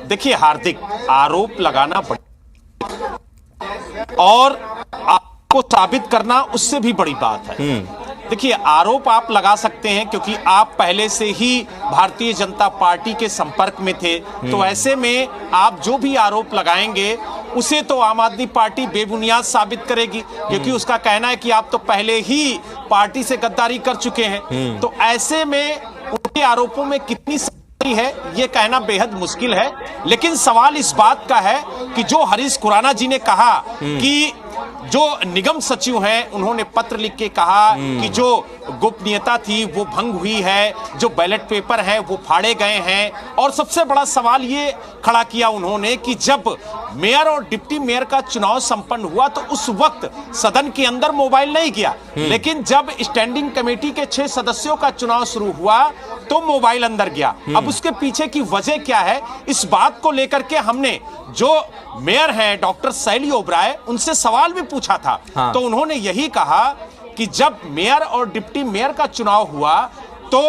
देखिए हार्दिक, आरोप लगाना और आपको साबित करना उससे भी बड़ी बात है। देखिए, आरोप आप लगा सकते हैं क्योंकि आप पहले से ही भारतीय जनता पार्टी के संपर्क में थे, तो ऐसे में आप जो भी आरोप लगाएंगे उसे तो आम आदमी पार्टी बेबुनियाद साबित करेगी, क्योंकि उसका कहना है कि आप तो पहले ही पार्टी से गद्दारी कर चुके हैं। तो ऐसे में उनके आरोपों में कितनी है ये कहना बेहद मुश्किल है। लेकिन सवाल इस बात का है कि जो हरीश खुराना जी ने कहा कि जो निगम सचिव हैं उन्होंने पत्र लिख के कहा कि जो गोपनीयता थी वो भंग हुई है, जो बैलेट पेपर है वो फाड़े गए हैं, और सबसे बड़ा सवाल ये खड़ा किया उन्होंने कि जब मेयर और डिप्टी मेयर का चुनाव संपन्न हुआ तो उस वक्त सदन के अंदर मोबाइल नहीं गया, लेकिन जब स्टैंडिंग कमेटी के 6 सदस्यों का चुनाव शुरू हुआ तो मोबाइल अंदर गया। अब उसके पीछे की वजह क्या है, इस बात को लेकर के हमने जो मेयर हैं डॉक्टर शैली ओबराय उनसे सवाल भी पूछा था। तो उन्होंने यही कहा कि जब मेयर और डिप्टी मेयर का चुनाव हुआ तो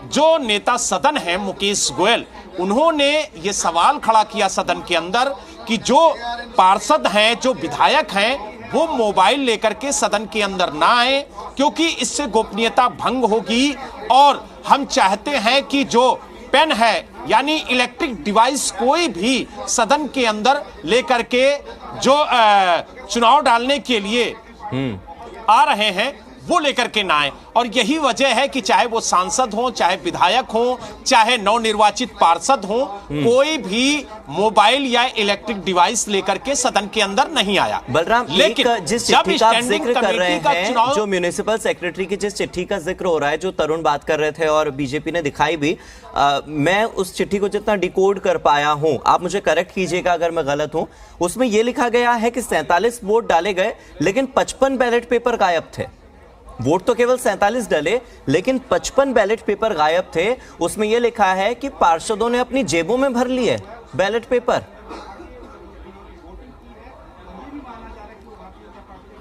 जो नेता सदन है मुकेश गोयल, उन्होंने ये सवाल खड़ा किया सदन के अंदर कि जो पार्षद हैं, जो विधायक हैं, वो मोबाइल लेकर के सदन के अंदर ना आए क्योंकि इससे गोपनीयता भंग होगी, और हम चाहते हैं कि जो पेन है यानी इलेक्ट्रिक डिवाइस कोई भी सदन के अंदर लेकर के जो चुनाव डालने के लिए आ रहे हैं वो लेकर के ना आए। और यही वजह है कि चाहे वो सांसद हो, चाहे विधायक हो, चाहे नवनिर्वाचित पार्षद हो, कोई भी मोबाइल या इलेक्ट्रिक डिवाइस लेकर के सदन के अंदर नहीं आया। बलराम, लेकिन जिस चिट्ठी का आप जिक्र कर रहे हैं, जो म्युनिसिपल सेक्रेटरी की जिस चिट्ठी का जिक्र हो रहा है, जो तरुण बात कर रहे थे और बीजेपी ने दिखाई भी, मैं उस चिट्ठी को जितना डिकोड कर पाया हूं, आप मुझे करेक्ट कीजिएगा अगर मैं गलत हूं, उसमें यह लिखा गया है कि 47 वोट डाले गए लेकिन 55 बैलेट पेपर गायब थे। वोट तो केवल 47 डले लेकिन 55 बैलेट पेपर गायब थे। उसमें यह लिखा है कि पार्षदों ने अपनी जेबों में भर लिए बैलेट पेपर।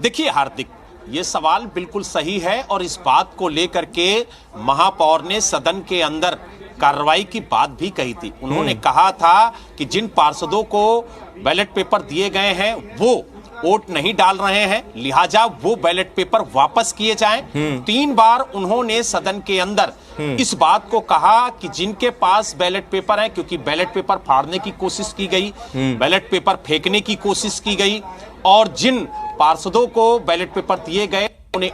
देखिए हार्दिक, ये सवाल बिल्कुल सही है और इस बात को लेकर के महापौर ने सदन के अंदर कार्रवाई की बात भी कही थी। उन्होंने कहा था कि जिन पार्षदों को बैलेट पेपर दिए गए हैं वो वोट नहीं डाल रहे हैं, लिहाजा वो बैलेट पेपर वापस किए जाएं। 3 बार उन्होंने सदन के अंदर इस बात को कहा कि जिनके पास बैलेट पेपर है, क्योंकि बैलेट पेपर फाड़ने की कोशिश की गई, बैलेट पेपर फेंकने की कोशिश की गई, और जिन पार्षदों को बैलेट पेपर दिए गए उन्हें,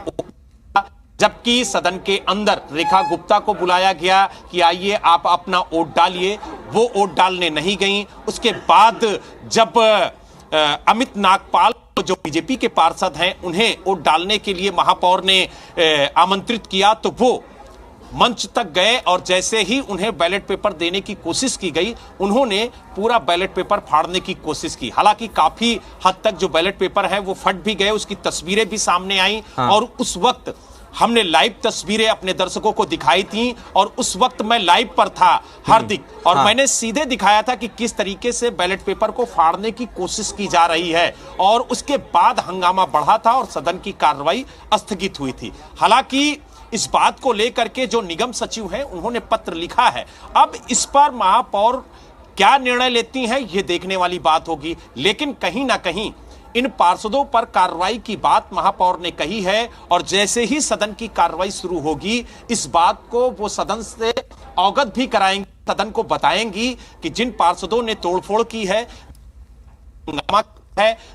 जबकि सदन के अंदर रेखा गुप्ता को बुलाया गया कि आइए आप अपना वोट डालिए, वो वोट डालने नहीं गई। उसके बाद जब अमित नागपाल जो बीजेपी के पार्षद हैं उन्हें वोट डालने के लिए महापौर ने आमंत्रित किया तो वो मंच तक गए, और जैसे ही उन्हें बैलेट पेपर देने की कोशिश की गई उन्होंने पूरा बैलेट पेपर फाड़ने की कोशिश की। हालांकि काफी हद तक जो बैलेट पेपर है वो फट भी गए, उसकी तस्वीरें भी सामने आई। और उस वक्त हमने लाइव तस्वीरें अपने दर्शकों को दिखाई थी, और उस वक्त मैं लाइव पर था हार्दिक, और मैंने सीधे दिखाया था कि किस तरीके से बैलेट पेपर को फाड़ने की कोशिश की जा रही है, और उसके बाद हंगामा बढ़ा था और सदन की कार्रवाई स्थगित हुई थी। हालांकि इस बात को लेकर के जो निगम सचिव हैं उन्होंने पत्र लिखा है। अब इस पर महापौर क्या निर्णय लेती हैं ये देखने वाली बात होगी, लेकिन कहीं ना कहीं इन पार्षदों पर कार्रवाई की बात महापौर ने कही है, और जैसे ही सदन की कार्रवाई शुरू होगी इस बात को वो सदन से अवगत भी कराएंगी, सदन को बताएंगी कि जिन पार्षदों ने तोड़फोड़ की है,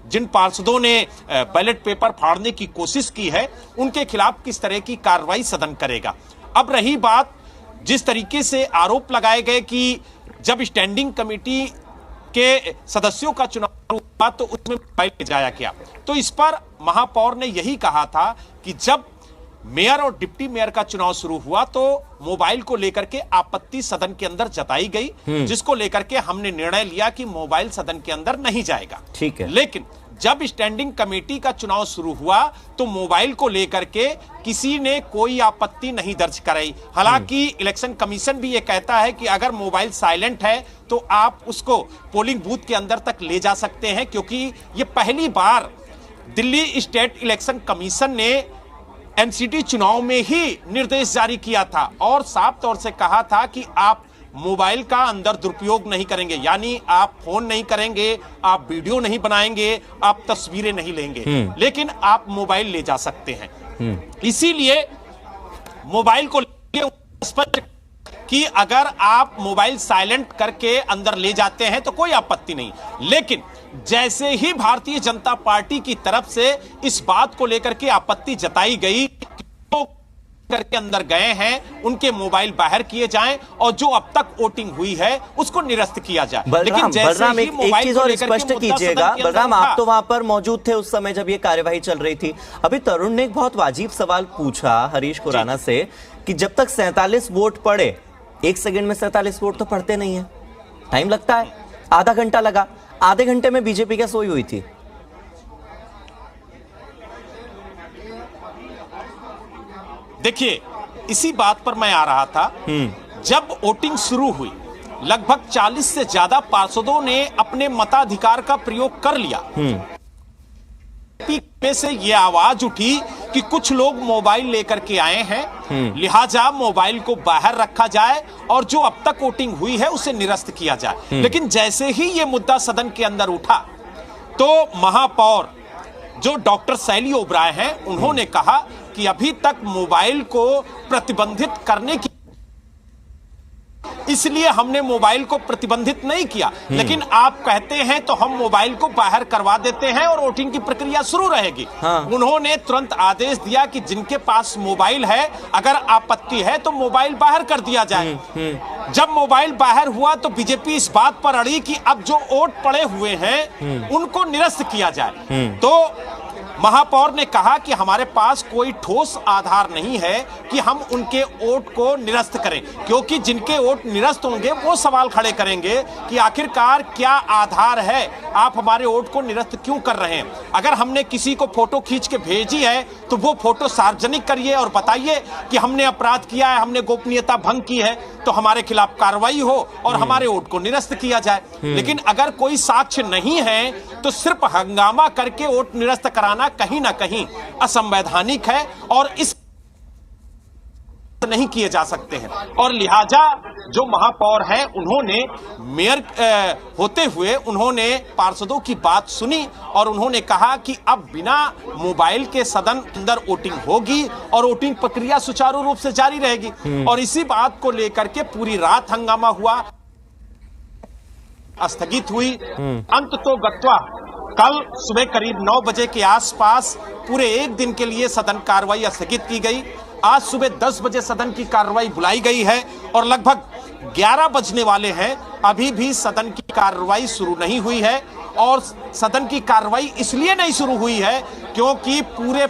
जिन पार्षदों ने बैलेट पेपर फाड़ने की कोशिश की है, उनके खिलाफ किस तरह की कार्रवाई सदन करेगा। अब रही बात जिस तरीके से आरोप लगाए गए कि जब स्टैंडिंग कमेटी के सदस्यों का चुनाव हुआ तो उसमें मोबाइल ले जाया गया, तो इस पर महापौर ने यही कहा था कि जब मेयर और डिप्टी मेयर का चुनाव शुरू हुआ तो मोबाइल को लेकर के आपत्ति सदन के अंदर जताई गई, जिसको लेकर के हमने निर्णय लिया कि मोबाइल सदन के अंदर नहीं जाएगा। ठीक है। लेकिन जब स्टैंडिंग कमेटी का चुनाव शुरू हुआ तो मोबाइल को लेकर के किसी ने कोई आपत्ति नहीं दर्ज कराई। हालांकि इलेक्शन कमीशन भी ये कहता है कि अगर मोबाइल साइलेंट है तो आप उसको पोलिंग बूथ के अंदर तक ले जा सकते हैं, क्योंकि ये पहली बार दिल्ली स्टेट इलेक्शन कमीशन ने एमसीडी चुनाव में ही निर्देश जारी किया था और साफ तौर से कहा था कि आप मोबाइल का अंदर दुरुपयोग नहीं करेंगे, यानी आप फोन नहीं करेंगे, आप वीडियो नहीं बनाएंगे, आप तस्वीरें नहीं लेंगे, लेकिन आप मोबाइल ले जा सकते हैं। इसीलिए मोबाइल को स्पष्ट कि अगर आप मोबाइल साइलेंट करके अंदर ले जाते हैं तो कोई आपत्ति नहीं, लेकिन जैसे ही भारतीय जनता पार्टी की तरफ से इस बात को लेकर के आपत्ति जताई गई करके अंदर गए हैं, उनके मोबाइल बाहर किए जाएं और जो अब तक वोटिंग हुई है उसको निरस्त किया जाए। लेकिन बलराम एक चीज और स्पष्ट कीजिएगा, बलराम आप तो वहां पर मौजूद थे उस समय जब ये कार्यवाही चल रही थी। अभी तरुण ने एक बहुत वाजिब सवाल पूछा हरीश खुराना से कि जब तक 47 वोट पड़े, 1 सेकंड में 47 वोट तो पड़ते नहीं है, टाइम लगता है, आधा घंटा लगा, आधे घंटे में बीजेपी क्या सोई हुई थी? देखिए, इसी बात पर मैं आ रहा था। जब वोटिंग शुरू हुई, लगभग 40 से ज्यादा पार्षदों ने अपने मताधिकार का प्रयोग कर लिया। में से ये आवाज उठी कि कुछ लोग मोबाइल लेकर के आए हैं, लिहाजा मोबाइल को बाहर रखा जाए और जो अब तक वोटिंग हुई है उसे निरस्त किया जाए। लेकिन जैसे ही ये मुद्दा सदन के अंदर उठा तो महापौर जो डॉक्टर शैली ओबराय हैं, उन्होंने कहा कि अभी तक मोबाइल को प्रतिबंधित करने की, इसलिए हमने मोबाइल को प्रतिबंधित नहीं किया, लेकिन आप कहते हैं तो हम मोबाइल को बाहर करवा देते हैं और वोटिंग की प्रक्रिया शुरू रहेगी। उन्होंने तुरंत आदेश दिया कि जिनके पास मोबाइल है, अगर आपत्ति है तो मोबाइल बाहर कर दिया जाए। जब मोबाइल बाहर हुआ तो बीजेपी इस बात पर अड़ी कि अब जो वोट पड़े हुए हैं उनको निरस्त किया जाए। तो महापौर ने कहा कि हमारे पास कोई ठोस आधार नहीं है कि हम उनके वोट को निरस्त करें, क्योंकि जिनके वोट निरस्त होंगे वो सवाल खड़े करेंगे कि आखिरकार क्या आधार है, आप हमारे वोट को निरस्त क्यों कर रहे हैं। अगर हमने किसी को फोटो खींच के भेजी है तो वो फोटो सार्वजनिक करिए और बताइए कि हमने अपराध किया है, हमने गोपनीयता भंग की है, तो हमारे खिलाफ कार्रवाई हो और हमारे वोट को निरस्त किया जाए। लेकिन अगर कोई साक्ष्य नहीं है तो सिर्फ हंगामा करके वोट निरस्त कराना कहीं ना कहीं असंवैधानिक है और इस नहीं किए जा सकते हैं। और लिहाजा जो महापौर हैं, उन्होंने मेयर होते हुए उन्होंने पार्षदों की बात सुनी और उन्होंने कहा कि अब बिना मोबाइल के सदन अंदर वोटिंग होगी और वोटिंग प्रक्रिया सुचारू रूप से जारी रहेगी। और इसी बात को लेकर के पूरी रात हंगामा हुआ, स्थगित हुई। अंत तो गत्वा कल सुबह करीब 9 बजे के आसपास पूरे एक दिन के लिए सदन कार्रवाई स्थगित की गई। आज सुबह 10 बजे सदन की कार्रवाई बुलाई गई है और लगभग 11 बजने वाले हैं, अभी भी सदन की कार्रवाई शुरू नहीं हुई है। और सदन की कार्रवाई इसलिए नहीं शुरू हुई है क्योंकि पूरे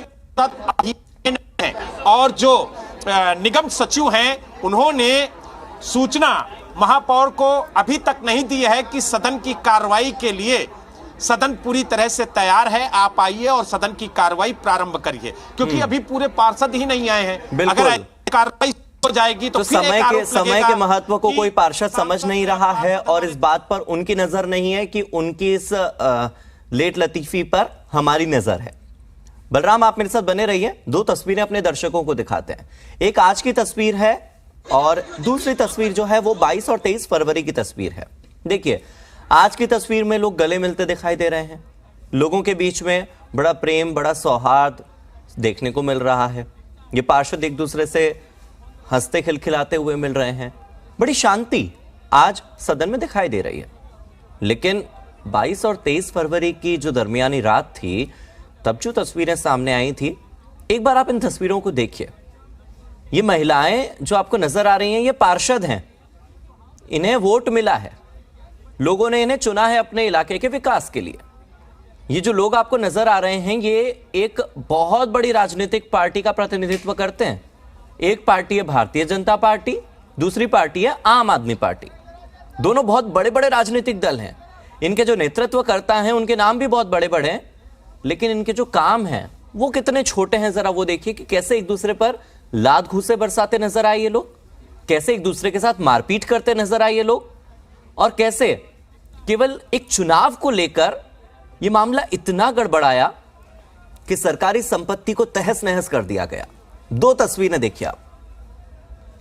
है और जो निगम सचिव हैं उन्होंने सूचना महापौर को अभी तक नहीं दी है कि सदन की कार्रवाई के लिए सदन पूरी तरह से तैयार है, आप आइए और सदन की कार्रवाई प्रारंभ करिए, क्योंकि अभी पूरे पार्षद ही नहीं आए हैं। अगर कार्रवाई हो जाएगी तो समय के महत्व को कोई पार्षद समझ नहीं रहा है और इस बात पर उनकी नजर नहीं है कि उनकी इस लेट लतीफी पर हमारी नजर है। बलराम, आप मेरे साथ बने रहिए, 2 तस्वीरें अपने दर्शकों को दिखाते हैं। एक आज की तस्वीर है और दूसरी तस्वीर जो है वो 22 और 23 फरवरी की तस्वीर है। देखिए, आज की तस्वीर में लोग गले मिलते दिखाई दे रहे हैं, लोगों के बीच में बड़ा प्रेम, बड़ा सौहार्द देखने को मिल रहा है। ये पार्षद एक दूसरे से हंसते खिलखिलाते हुए मिल रहे हैं, बड़ी शांति आज सदन में दिखाई दे रही है। लेकिन 22 और 23 फरवरी की जो दरमियानी रात थी, तब जो तस्वीरें सामने आई थी, एक बार आप इन तस्वीरों को देखिए। ये महिलाएं जो आपको नजर आ रही हैं, ये पार्षद हैं, इन्हें वोट मिला है, लोगों ने इन्हें चुना है अपने इलाके के विकास के लिए। ये जो लोग आपको नजर आ रहे हैं, ये एक बहुत बड़ी राजनीतिक पार्टी का प्रतिनिधित्व करते हैं। एक पार्टी है भारतीय जनता पार्टी, दूसरी पार्टी है आम आदमी पार्टी। दोनों बहुत बड़े बड़े राजनीतिक दल हैं। इनके जो नेतृत्व करता है उनके नाम भी बहुत बड़े बड़े हैं, लेकिन इनके जो काम हैं वो कितने छोटे हैं। जरा वो देखिए कि कैसे एक दूसरे पर लात घूंसे बरसाते नजर आए ये लोग, कैसे एक दूसरे के साथ मारपीट करते नजर आए ये लोग, और कैसे केवल एक चुनाव को लेकर यह मामला इतना गड़बड़ाया कि सरकारी संपत्ति को तहस नहस कर दिया गया। 2 तस्वीरें देखिए आप।